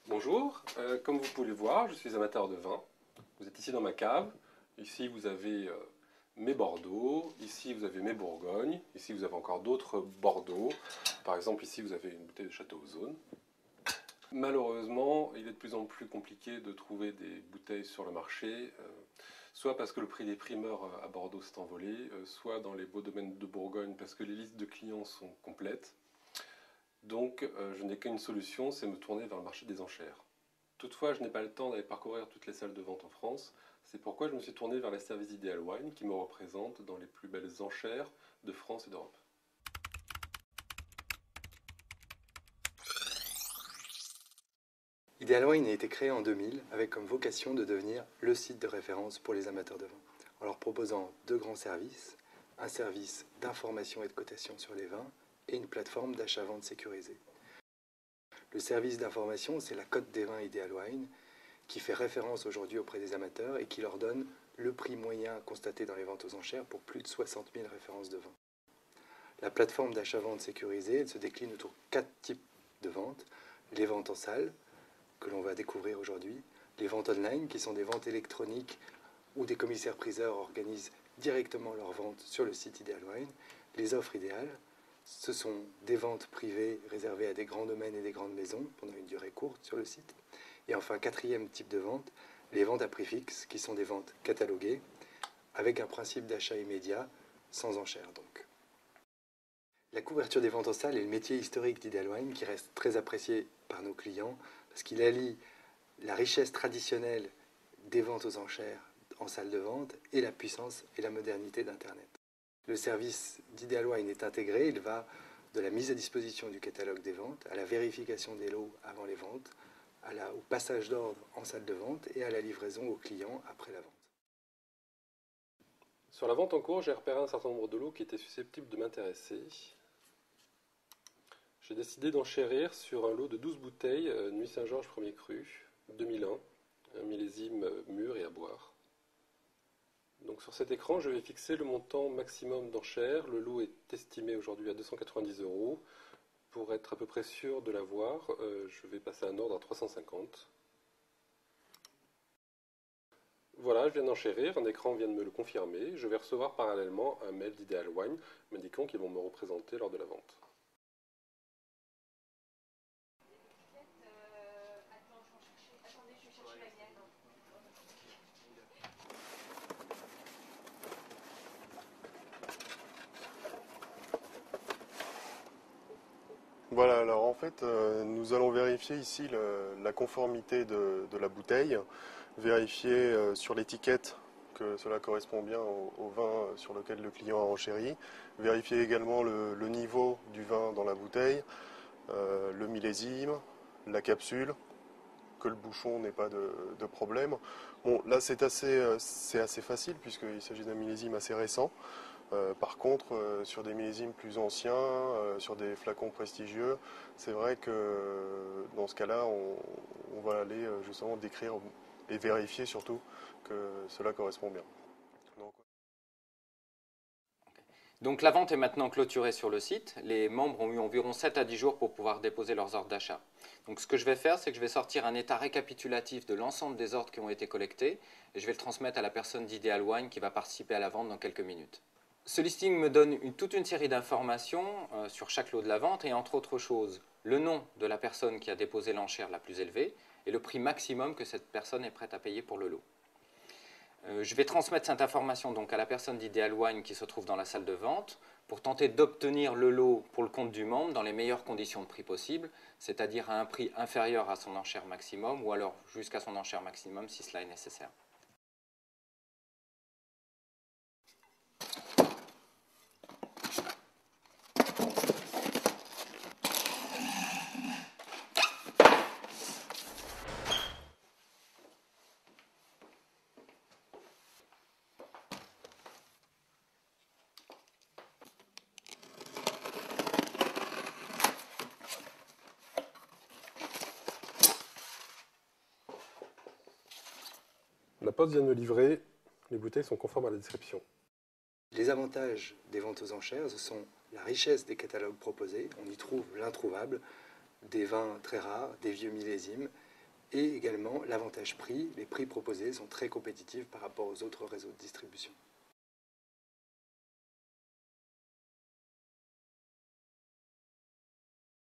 Bonjour, comme vous pouvez le voir, je suis amateur de vin. Vous êtes ici dans ma cave. Ici vous avez mes Bordeaux, ici vous avez mes Bourgognes, ici vous avez encore d'autres Bordeaux. Par exemple ici vous avez une bouteille de Château Ozone. Malheureusement, il est de plus en plus compliqué de trouver des bouteilles sur le marché, soit parce que le prix des primeurs à Bordeaux s'est envolé, soit dans les beaux domaines de Bourgogne parce que les listes de clients sont complètes. Donc je n'ai qu'une solution, c'est me tourner vers le marché des enchères. Toutefois, je n'ai pas le temps d'aller parcourir toutes les salles de vente en France, c'est pourquoi je me suis tourné vers les services Ideal Wine qui me représentent dans les plus belles enchères de France et d'Europe. Ideal Wine a été créé en 2000 avec comme vocation de devenir le site de référence pour les amateurs de vin, en leur proposant deux grands services, un service d'information et de cotation sur les vins et une plateforme d'achat-vente sécurisée. Le service d'information, c'est la cote des vins Ideal Wine, qui fait référence aujourd'hui auprès des amateurs et qui leur donne le prix moyen constaté dans les ventes aux enchères pour plus de 60 000 références de vins. La plateforme d'achat-vente sécurisée, elle se décline autour de 4 types de ventes. Les ventes en salle, que l'on va découvrir aujourd'hui, les ventes online, qui sont des ventes électroniques où des commissaires-priseurs organisent directement leurs ventes sur le site Ideal Wine. Les offres idéales, ce sont des ventes privées réservées à des grands domaines et des grandes maisons pendant une durée courte sur le site. Et enfin, quatrième type de vente, les ventes à prix fixe, qui sont des ventes cataloguées, avec un principe d'achat immédiat, sans enchère donc. La couverture des ventes en salle est le métier historique d'Ideal Wine qui reste très apprécié par nos clients parce qu'il allie la richesse traditionnelle des ventes aux enchères en salle de vente et la puissance et la modernité d'Internet. Le service d'Ideal Wine est intégré, il va de la mise à disposition du catalogue des ventes à la vérification des lots avant les ventes, au passage d'ordre en salle de vente et à la livraison aux clients après la vente. Sur la vente en cours, j'ai repéré un certain nombre de lots qui étaient susceptibles de m'intéresser. J'ai décidé d'enchérir sur un lot de 12 bouteilles Nuit Saint-Georges Premier Cru 2001, un millésime mûr et à boire. Donc sur cet écran, je vais fixer le montant maximum d'enchères. Le lot est estimé aujourd'hui à 290 €. Pour être à peu près sûr de l'avoir, je vais passer un ordre à 350. Voilà, je viens d'enchérir, un écran vient de me le confirmer. Je vais recevoir parallèlement un mail d'Ideal Wine m'indiquant qu'ils vont me représenter lors de la vente. Voilà, alors en fait, nous allons vérifier ici la conformité de la bouteille, vérifier sur l'étiquette que cela correspond bien au vin sur lequel le client a renchéri, vérifier également le niveau du vin dans la bouteille, le millésime, la capsule, que le bouchon n'ait pas de problème. Bon, là c'est assez facile puisqu'il s'agit d'un millésime assez récent. Par contre, sur des millésimes plus anciens, sur des flacons prestigieux, c'est vrai que dans ce cas-là, on va aller justement décrire et vérifier surtout que cela correspond bien. Donc la vente est maintenant clôturée sur le site. Les membres ont eu environ 7 à 10 jours pour pouvoir déposer leurs ordres d'achat. Donc ce que je vais faire, c'est que je vais sortir un état récapitulatif de l'ensemble des ordres qui ont été collectés et je vais le transmettre à la personne d'Ideal Wine qui va participer à la vente dans quelques minutes. Ce listing me donne toute une série d'informations sur chaque lot de la vente et entre autres choses, le nom de la personne qui a déposé l'enchère la plus élevée et le prix maximum que cette personne est prête à payer pour le lot. Je vais transmettre cette information donc à la personne d'Ideal Wine qui se trouve dans la salle de vente pour tenter d'obtenir le lot pour le compte du membre dans les meilleures conditions de prix possibles, c'est-à-dire à un prix inférieur à son enchère maximum ou alors jusqu'à son enchère maximum si cela est nécessaire. La poste vient de me livrer, les bouteilles sont conformes à la description. Les avantages des ventes aux enchères, ce sont la richesse des catalogues proposés. On y trouve l'introuvable, des vins très rares, des vieux millésimes, et également l'avantage prix. Les prix proposés sont très compétitifs par rapport aux autres réseaux de distribution.